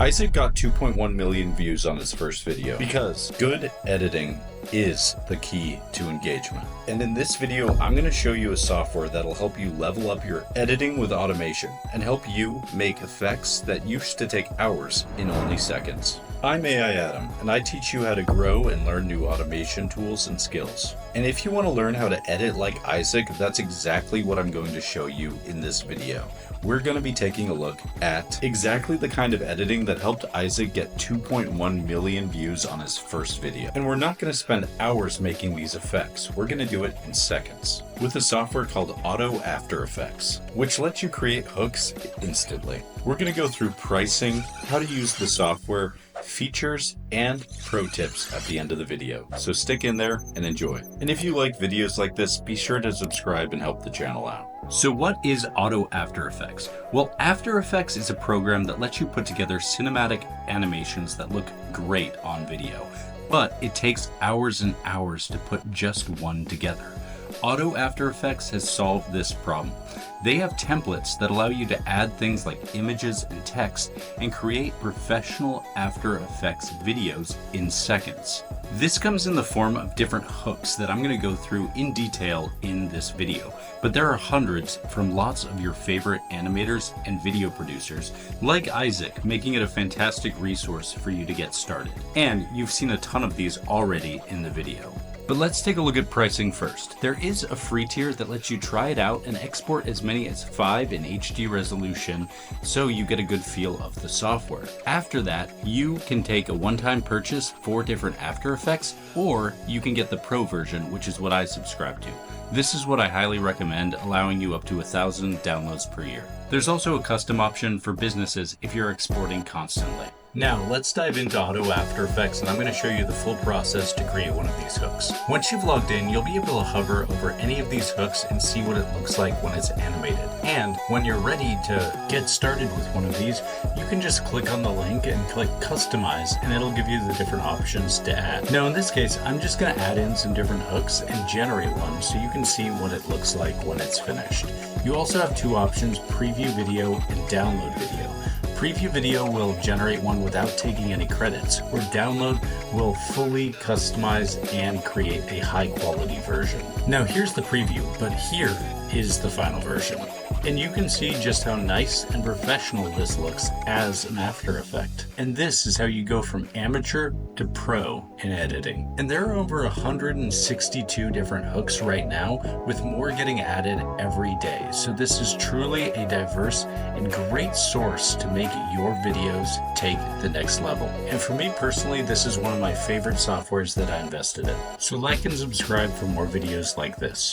Isaac got 2.1 million views on his first video because good editing is the key to engagement. And in this video, I'm going to show you a software that'll help you level up your editing with automation and help you make effects that used to take hours in only seconds. I'm AI Adam, and I teach you how to grow and learn new automation tools and skills. And if you want to learn how to edit like Isaac, that's exactly what I'm going to show you in this video. We're going to be taking a look at exactly the kind of editing that helped Isaac get 2.1 million views on his first video. And we're not going to spend hours making these effects. We're going to do it in seconds with a software called AutoAE, which lets you create hooks instantly. We're going to go through pricing, how to use the software, features, and pro tips at the end of the video. So stick in there and enjoy. And if you like videos like this, be sure to subscribe and help the channel out. So what is AutoAE? Well, After Effects is a program that lets you put together cinematic animations that look great on video, but it takes hours and hours to put just one together. AutoAE has solved this problem. They have templates that allow you to add things like images and text and create professional After Effects videos in seconds. This comes in the form of different hooks that I'm going to go through in detail in this video, but there are hundreds from lots of your favorite animators and video producers like Isaac, making it a fantastic resource for you to get started. And you've seen a ton of these already in the video. But let's take a look at pricing first. There is a free tier that lets you try it out and export as many as 5 in HD resolution so you get a good feel of the software. After that, you can take a one-time purchase for different After Effects, or you can get the pro version, which is what I subscribe to. This is what I highly recommend, allowing you up to 1,000 downloads per year. There's also a custom option for businesses if you're exporting constantly. Now let's dive into AutoAE, and I'm going to show you the full process to create one of these hooks. Once you've logged in, you'll be able to hover over any of these hooks and see what it looks like when it's animated. And when you're ready to get started with one of these, you can just click on the link and click customize, and it'll give you the different options to add. Now in this case, I'm just going to add in some different hooks and generate one so you can see what it looks like when it's finished. You also have two options, preview video and download video. Preview video will generate one without taking any credits, where download will fully customize and create a high quality version. Now here's the preview, but here is the final version. And you can see just how nice and professional this looks as an After Effect. And this is how you go from amateur to pro in editing. And there are over 162 different hooks right now, with more getting added every day. So this is truly a diverse and great source to make your videos take the next level. And for me personally, this is one of my favorite softwares that I invested in. So like and subscribe for more videos like this.